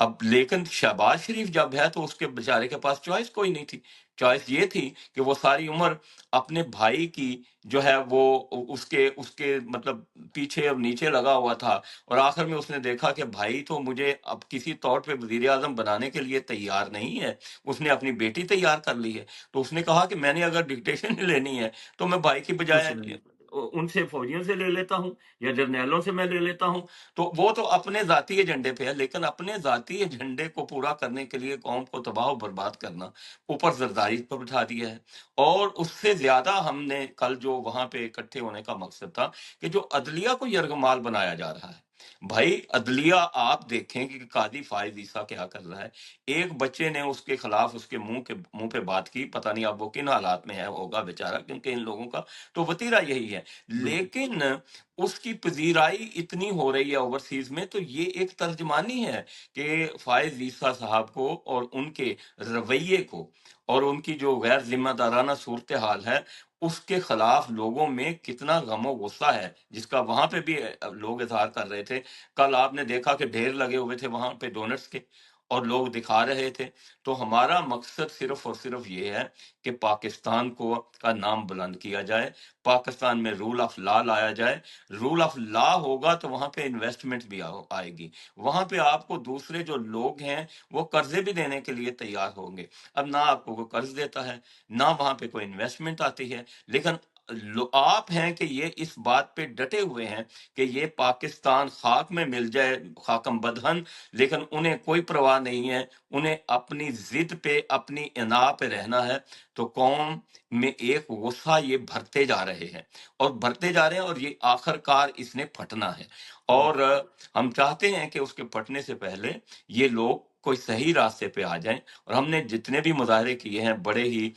اب لیکن شہباز شریف جب ہے تو اس کے بیچارے کے پاس چوائس کوئی نہیں تھی. چوائس یہ تھی کہ وہ ساری عمر اپنے بھائی کی جو ہے وہ اس کے مطلب پیچھے اور نیچے لگا ہوا تھا، اور آخر میں اس نے دیکھا کہ بھائی تو مجھے اب کسی طور پہ وزیر اعظم بنانے کے لیے تیار نہیں ہے، اس نے اپنی بیٹی تیار کر لی ہے. تو اس نے کہا کہ میں نے اگر ڈکٹیشن لینی ہے تو میں بھائی کی بجائے ان سے فوجیوں سے لے لیتا ہوں یا جرنیلوں سے میں لے لیتا ہوں. تو وہ تو اپنے ذاتی ایجنڈے پہ ہے، لیکن اپنے ذاتی ایجنڈے کو پورا کرنے کے لیے قوم کو تباہ و برباد کرنا اوپر زرداری پر بٹھا دیا ہے. اور اس سے زیادہ ہم نے کل جو وہاں پہ اکٹھے ہونے کا مقصد تھا کہ جو عدلیہ کو یرغمال بنایا جا رہا ہے. بھائی عدلیہ آپ دیکھیں کہ قاضی فائز عیسیٰ کیا کر رہا ہے. ایک بچے نے اس کے خلاف اس کے منہ پہ بات کی، پتہ نہیں اب وہ کن حالات میں ہے ہوگا بیچارہ، کیونکہ ان لوگوں کا تو وتیرہ یہی ہے. لیکن اس کی پذیرائی اتنی ہو رہی ہے اوورسیز میں، تو یہ ایک ترجمانی ہے کہ فائز عیسیٰ صاحب کو اور ان کے رویے کو اور ان کی جو غیر ذمہ دارانہ صورتحال ہے اس کے خلاف لوگوں میں کتنا غم و غصہ ہے، جس کا وہاں پہ بھی لوگ اظہار کر رہے تھے. کل آپ نے دیکھا کہ ڈھیر لگے ہوئے تھے وہاں پہ ڈونرز کے اور لوگ دکھا رہے تھے. تو ہمارا مقصد صرف اور صرف یہ ہے کہ پاکستان کا نام بلند کیا جائے، پاکستان میں رول آف لا لایا جائے. رول آف لا ہوگا تو وہاں پہ انویسٹمنٹ بھی آئے گی، وہاں پہ آپ کو دوسرے جو لوگ ہیں وہ قرضے بھی دینے کے لیے تیار ہوں گے. اب نہ آپ کو کوئی قرض دیتا ہے، نہ وہاں پہ کوئی انویسٹمنٹ آتی ہے. لیکن آپ ہیں کہ یہ اس بات پہ ڈٹے ہوئے ہیں کہ یہ پاکستان خاک میں مل جائے، خاکم بدہن، لیکن انہیں کوئی پرواہ نہیں ہے، انہیں اپنی ضد پہ اپنی انا پہ رہنا ہے. تو قوم میں ایک غصہ یہ بھرتے جا رہے ہیں اور بھرتے جا رہے ہیں، اور یہ آخر کار اس نے پھٹنا ہے. اور ہم چاہتے ہیں کہ اس کے پھٹنے سے پہلے یہ لوگ کوئی صحیح راستے پہ آ جائیں. اور ہم نے جتنے بھی مظاہرے کیے ہیں بڑے ہی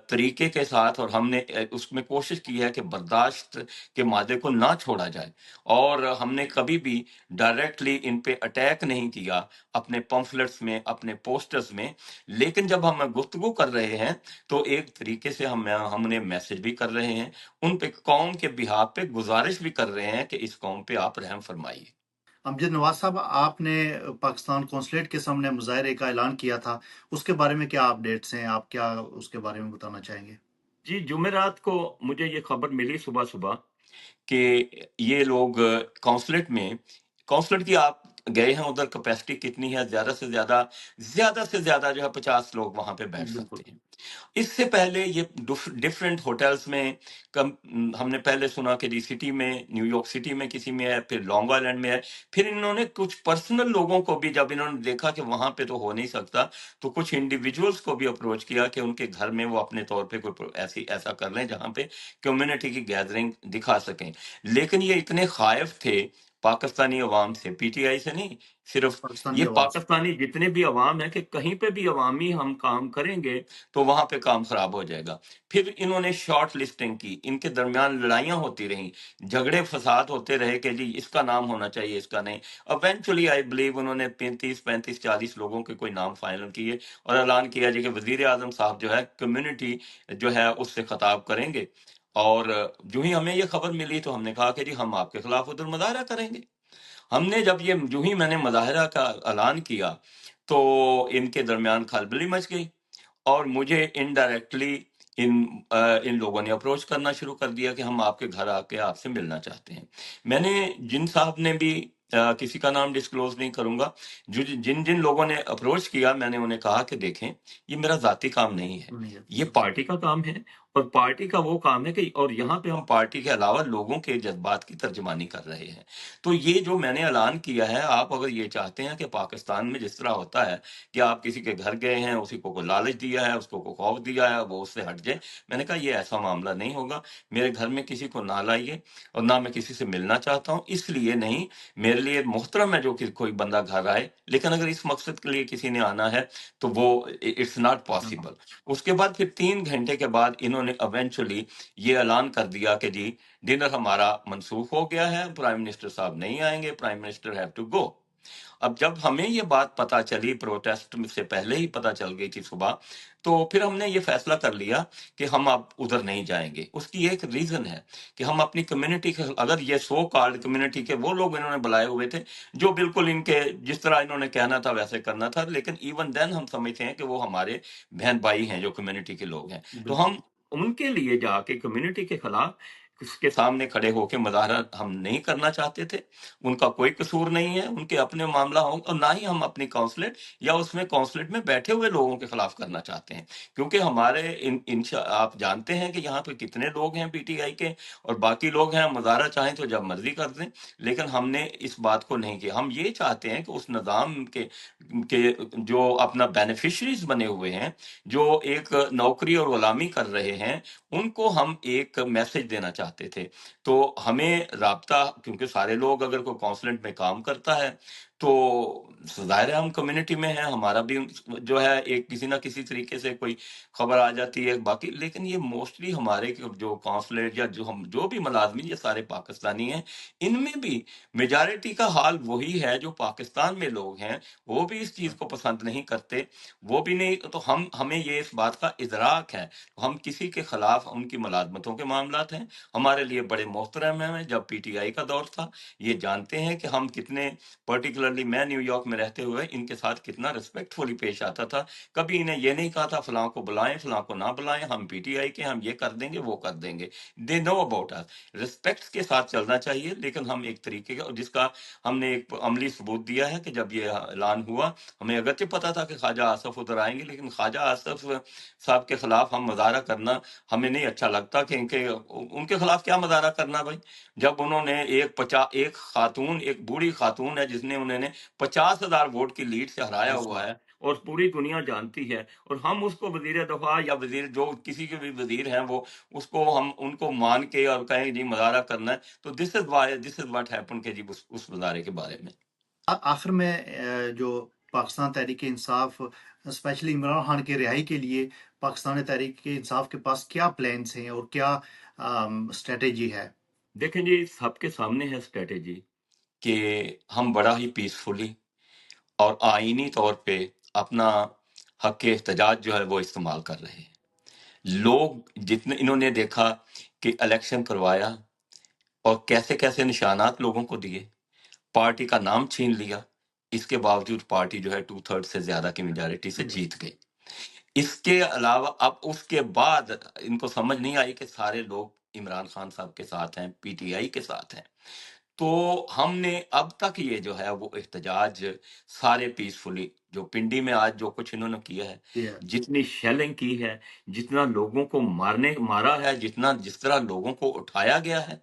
طریقے کے ساتھ، اور ہم نے اس میں کوشش کی ہے کہ برداشت کے مادے کو نہ چھوڑا جائے، اور ہم نے کبھی بھی ڈائریکٹلی ان پہ اٹیک نہیں کیا اپنے پمفلٹس میں، اپنے پوسٹرز میں. لیکن جب ہم گفتگو کر رہے ہیں تو ایک طریقے سے ہم نے میسج بھی کر رہے ہیں، ان پہ قوم کے بہاف پہ گزارش بھی کر رہے ہیں کہ اس قوم پہ آپ رحم فرمائیے. امجد نواز صاحب، آپ نے پاکستان کونسلیٹ کے سامنے مظاہرے کا اعلان کیا تھا، اس کے بارے میں کیا اپڈیٹس ہیں؟ آپ کیا اس کے بارے میں بتانا چاہیں گے؟ جی، جمعرات کو مجھے یہ خبر ملی صبح صبح کہ یہ لوگ کونسلٹ کی آپ گئے ہیں، ادھر کیپیسٹی کتنی ہے؟ زیادہ سے زیادہ جو ہے 50 لوگ وہاں پہ بیٹھ بالکل. سکتے ہیں. اس سے پہلے یہ ڈفرینٹ ہوٹلز میں ہم نے پہلے سنا کہ جی سٹی میں، نیو یارک سٹی میں کسی میں ہے، پھر لانگ آئلینڈ میں ہے. پھر انہوں نے کچھ پرسنل لوگوں کو بھی، جب انہوں نے دیکھا کہ وہاں پہ تو ہو نہیں سکتا، تو کچھ انڈیویجولز کو بھی اپروچ کیا کہ ان کے گھر میں وہ اپنے طور پہ کوئی ایسا کر لیں جہاں پہ کمیونٹی کی گیدرنگ دکھا سکیں. لیکن یہ اتنے خائف تھے پاکستانی عوام سے، پی ٹی آئی سے نہیں، صرف پاکستانی یہ عوام سے. پاکستانی جتنے بھی عوام ہیں، کہ کہیں پہ بھی عوامی ہم کام کریں گے تو وہاں پہ کام خراب ہو جائے گا. پھر انہوں نے شارٹ لسٹنگ کی، ان کے درمیان لڑائیاں ہوتی رہیں، جھگڑے فساد ہوتے رہے کہ جی اس کا نام ہونا چاہیے، اس کا نہیں. ایونچولی آئی بلیو انہوں نے 35 لوگوں کے کوئی نام فائنل کیے اور اعلان کیا جی کہ وزیر اعظم صاحب جو ہے کمیونٹی جو ہے اس سے خطاب کریں گے. اور جو ہی ہمیں یہ خبر ملی تو ہم نے کہا کہ جی ہم آپ کے خلاف ادھر مظاہرہ کریں گے. ہم نے جو ہی میں نے مظاہرہ کا اعلان کیا تو ان کے درمیان کھلبلی مچ گئی، اور مجھے انڈائریکٹلی ان لوگوں نے اپروچ کرنا شروع کر دیا کہ ہم آپ کے گھر آ کے آپ سے ملنا چاہتے ہیں. میں نے جن صاحب نے بھی کسی کا نام ڈسکلوز نہیں کروں گا، جن لوگوں نے اپروچ کیا، میں نے انہیں کہا کہ دیکھیں یہ میرا ذاتی کام نہیں ہے، نہیں ہے. یہ پارٹی کا کام ہے، اور پارٹی کا وہ کام ہے کہ، اور یہاں پہ ہم پارٹی کے علاوہ لوگوں کے جذبات کی ترجمانی کر رہے ہیں. تو یہ جو میں نے اعلان کیا ہے، آپ اگر یہ چاہتے ہیں کہ پاکستان میں جس طرح ہوتا ہے کہ آپ کسی کے گھر گئے ہیں، اسی کو کوئی لالچ دیا ہے، اس کو کوئی خوف دیا ہے، وہ اس سے ہٹ جائے، میں نے کہا یہ ایسا معاملہ نہیں ہوگا. میرے گھر میں کسی کو نہ لائیے، اور نہ میں کسی سے ملنا چاہتا ہوں. اس لیے نہیں، میرے لیے محترم ہے جو کہ کوئی بندہ گھر آئے، لیکن اگر اس مقصد کے لیے کسی نے آنا ہے تو وہ اٹس ناٹ پاسبل. اس کے بعد پھر 3 گھنٹے کے بعد انہوں نے ایونچولی یہ اعلان کر دیا کہ جی ڈنر ہمارا منسوخ ہو گیا ہے، پرائم منسٹر صاحب نہیں آئیں گے، prime minister have to go. اب جب ہمیں یہ بات پتا چلی، پروٹیسٹ سے پہلے ہی پتا چل گئی تھی صبح، تو پھر ہم نے یہ فیصلہ کر لیا کہ ہم اب ادھر نہیں جائیں گے۔ اس کی ایک ریزن ہے کہ ہم اپنی کمیونٹی کے، اگر یہ سو کالڈ کمیونٹی کے وہ لوگ انہوں نے بلائے ہوئے تھے جو بالکل ان کے جس طرح انہوں نے کہنا تھا ویسے کرنا تھا، لیکن ایون دین ہم سمجھتے ہیں کہ وہ ہمارے بہن بھائی ہیں جو کمیونٹی کے لوگ ہیں، تو بالکل ہم ان کے لیے جا کے کمیونٹی کے خلاف اس کے سامنے کھڑے ہو کے مظاہرہ ہم نہیں کرنا چاہتے تھے۔ ان کا کوئی قصور نہیں ہے، ان کے اپنے معاملہ ہوں، اور نہ ہی ہم اپنی کونسلیٹ یا اس میں کونسلیٹ میں بیٹھے ہوئے لوگوں کے خلاف کرنا چاہتے ہیں، کیونکہ ہمارے آپ جانتے ہیں کہ یہاں پہ کتنے لوگ ہیں پی ٹی آئی کے، اور باقی لوگ ہیں مظاہرہ چاہیں تو جب مرضی کر دیں، لیکن ہم نے اس بات کو نہیں کیا۔ ہم یہ چاہتے ہیں کہ اس نظام کے جو اپنا بینیفیشریز بنے ہوئے ہیں، جو ایک نوکری اور غلامی کر رہے ہیں، ان کو ہم ایک میسج دینا چاہتے تھے۔ تو ہمیں رابطہ، کیونکہ سارے لوگ اگر کوئی کونسلنٹ میں کام کرتا ہے تو ظاہر ہے ہم کمیونٹی میں ہیں، ہمارا بھی جو ہے ایک کسی نہ کسی طریقے سے کوئی خبر آ جاتی ہے باقی، لیکن یہ موسٹلی ہمارے جو کونسلیٹ یا جو بھی ملازمین یہ سارے پاکستانی ہیں، ان میں بھی میجارٹی کا حال وہی ہے جو پاکستان میں لوگ ہیں، وہ بھی اس چیز کو پسند نہیں کرتے، وہ بھی نہیں، تو ہمیں یہ اس بات کا ادراک ہے، ہم کسی کے خلاف ان کی ملازمتوں کے معاملات ہیں، ہمارے لیے بڑے محترم ہیں۔ جب پی ٹی آئی کا دور تھا، یہ جانتے ہیں کہ ہم کتنے، پرٹیکولرلی میں نیو یارک میں رہتے ہوئے ان کے ساتھ کتنا ریسپیکٹ فلی پیش آتا تھا، کبھی انہیں یہ نہیں کہا تھا فلاں کو بلائیں فلاں کو نہ بلائیں، ہم پی ٹی آئی کے، ہم یہ کر دیں گے وہ کر دیں گے، دے نو اباؤٹ اس، ریسپیکٹ کے ساتھ چلنا چاہیے، لیکن ہم ایک طریقے کا، جس کا ہم نے ایک عملی ثبوت دیا ہے کہ جب یہ اعلان ہوا، ہمیں اگرچہ پتا تھا کہ خواجہ آصف ادھر آئیں گے، لیکن خواجہ آصف صاحب کے خلاف ہم مظاہرہ کرنا ہمیں نہیں اچھا لگتا، کہ ان کے خلاف کیا مظاہرہ کرنا بھائی، جب انہوں نے ایک خاتون، ایک بوڑھی خاتون ہے جس نے انہوں نے 50,000 ووٹ کی لیڈ سے ہرایا بالکل ہوا ہے، اور پوری دنیا جانتی ہے، اور ہم اس کو وزیر دفاع یا وزیر جو کسی کے بھی وزیر ہیں وہ اس کو ہم ان کو مان کے اور کہیں جی مظاہرہ کرنا ہے، تو دس از واٹ ہیپن کہ جی اس مظاہرے کے بارے میں۔ آخر میں جو پاکستان تحریک انصاف اسپیشلی عمران خان کے رہائی کے لیے پاکستان تحریک انصاف کے پاس کیا پلانس ہیں اور کیا اسٹریٹجی ہے؟ دیکھیں جی، سب کے سامنے ہے اسٹریٹجی کہ ہم بڑا ہی پیسفلی اور آئینی طور پہ اپنا حق احتجاج جو ہے وہ استعمال کر رہے ہیں۔ لوگ جتنے انہوں نے دیکھا کہ الیکشن کروایا اور کیسے کیسے نشانات لوگوں کو دیے، پارٹی کا نام چھین لیا، اس کے باوجود پارٹی جو ہے 2/3 سے زیادہ کی میجارٹی سے جیت گئی۔ اس کے علاوہ اب اس کے بعد ان کو سمجھ نہیں آئی کہ سارے لوگ عمران خان صاحب کے ساتھ ہیں، پی ٹی آئی کے ساتھ ہیں، تو ہم نے اب تک یہ جو ہے وہ احتجاج سارے پیسفلی، جو پنڈی میں آج جو کچھ انہوں نے کیا ہے، جتنی شیلنگ کی ہے، جتنا لوگوں کو مارا ہے، جس طرح لوگوں کو اٹھایا گیا ہے،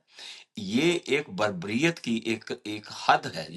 یہ ایک بربریت کی ایک حد ہے۔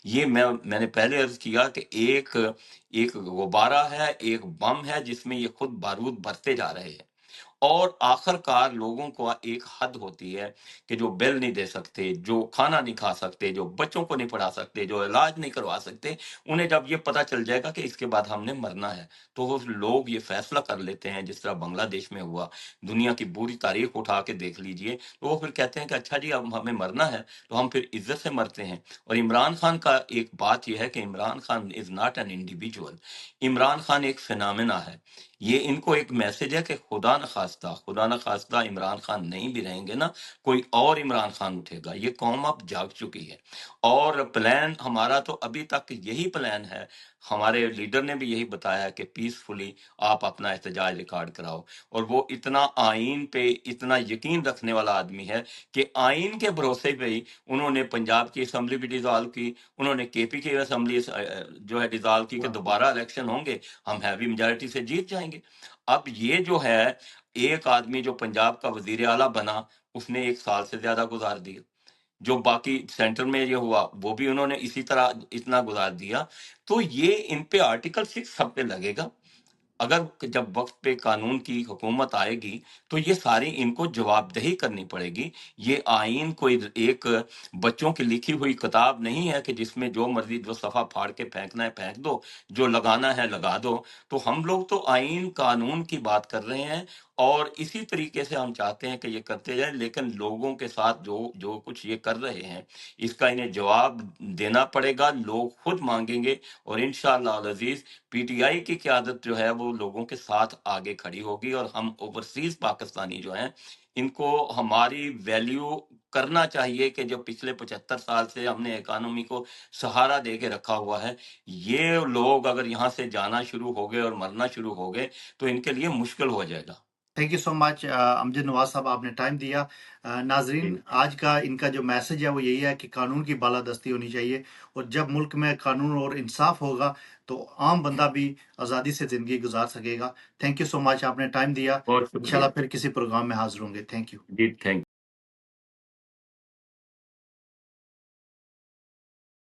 یہ میں نے پہلے عرض کیا کہ ایک غبارہ ہے، ایک بم ہے جس میں یہ خود بارود بھرتے جا رہے ہیں، اور آخر کار لوگوں کو ایک حد ہوتی ہے کہ جو بل نہیں دے سکتے، جو کھانا نہیں کھا سکتے، جو بچوں کو نہیں پڑھا سکتے، جو علاج نہیں کروا سکتے، انہیں جب یہ پتہ چل جائے گا کہ اس کے بعد ہم نے مرنا ہے، تو وہ لوگ یہ فیصلہ کر لیتے ہیں، جس طرح بنگلہ دیش میں ہوا، دنیا کی پوری تاریخ اٹھا کے دیکھ لیجئے، تو وہ پھر کہتے ہیں کہ اچھا جی اب ہمیں مرنا ہے تو ہم پھر عزت سے مرتے ہیں۔ اور عمران خان کا ایک بات یہ ہے کہ Imran Khan is not an individual, Imran Khan ایک فینامنا ہے۔ یہ ان کو ایک میسج ہے کہ خدا نہ خواستہ عمران خان نہیں بھی رہیں گے نا، کوئی اور عمران خان اٹھے گا، یہ قوم اب جاگ چکی ہے، اور پلان ہمارا تو ابھی تک یہی پلان ہے، ہمارے لیڈر نے بھی یہی بتایا کہ پیسفلی آپ اپنا احتجاج ریکارڈ کراؤ، اور وہ اتنا آئین پہ اتنا یقین رکھنے والا آدمی ہے کہ آئین کے بھروسے پہ ہی انہوں نے پنجاب کی اسمبلی بھی ڈیزالو کی، انہوں نے کے پی کی اسمبلی جو ہے ڈیزالو کی کہ دوبارہ الیکشن ہوں گے، ہم ہیوی میجارٹی سے جیت جائیں گے۔ اب یہ جو ہے ایک آدمی جو پنجاب کا وزیر اعلیٰ بنا، اس نے 1 سال سے زیادہ گزار دیا، جو باقی سینٹر میں یہ ہوا وہ بھی انہوں نے اسی طرح اتنا گزار دیا، تو یہ ان پہ آرٹیکل 6 سب پہ لگے گا۔ اگر جب وقت پہ قانون کی حکومت آئے گی تو یہ ساری ان کو جواب دہی کرنی پڑے گی۔ یہ آئین کوئی ایک بچوں کی لکھی ہوئی کتاب نہیں ہے کہ جس میں جو مرضی جو صفحہ پھاڑ کے پھینکنا ہے پھینک دو، جو لگانا ہے لگا دو۔ تو ہم لوگ تو آئین قانون کی بات کر رہے ہیں، اور اسی طریقے سے ہم چاہتے ہیں کہ یہ کرتے جائیں، لیکن لوگوں کے ساتھ جو کچھ یہ کر رہے ہیں اس کا انہیں جواب دینا پڑے گا، لوگ خود مانگیں گے، اور انشاءاللہ العزیز پی ٹی آئی کی قیادت جو ہے وہ لوگوں کے ساتھ آگے کھڑی ہوگی، اور ہم اوورسیز پاکستانی جو ہیں ان کو ہماری ویلیو کرنا چاہیے کہ جو پچھلے 75 سال سے ہم نے اکانومی کو سہارا دے کے رکھا ہوا ہے، یہ لوگ اگر یہاں سے جانا شروع ہو گئے اور مرنا شروع ہو گئے تو ان کے لیے مشکل ہو جائے گا۔ تھینک یو سو مچ امجد نواز صاحب، آپ نے ٹائم دیا۔ ناظرین، آج کا ان کا جو میسج ہے وہ یہی ہے کہ قانون کی بالادستی ہونی چاہیے، اور جب ملک میں قانون اور انصاف ہوگا تو عام بندہ بھی آزادی سے زندگی گزار سکے گا۔ تھینک یو سو مچ، آپ نے ٹائم دیا۔ بہت انشاءاللہ شکریہ پھر کسی پروگرام میں حاضر ہوں گے۔ Thank you. G, thank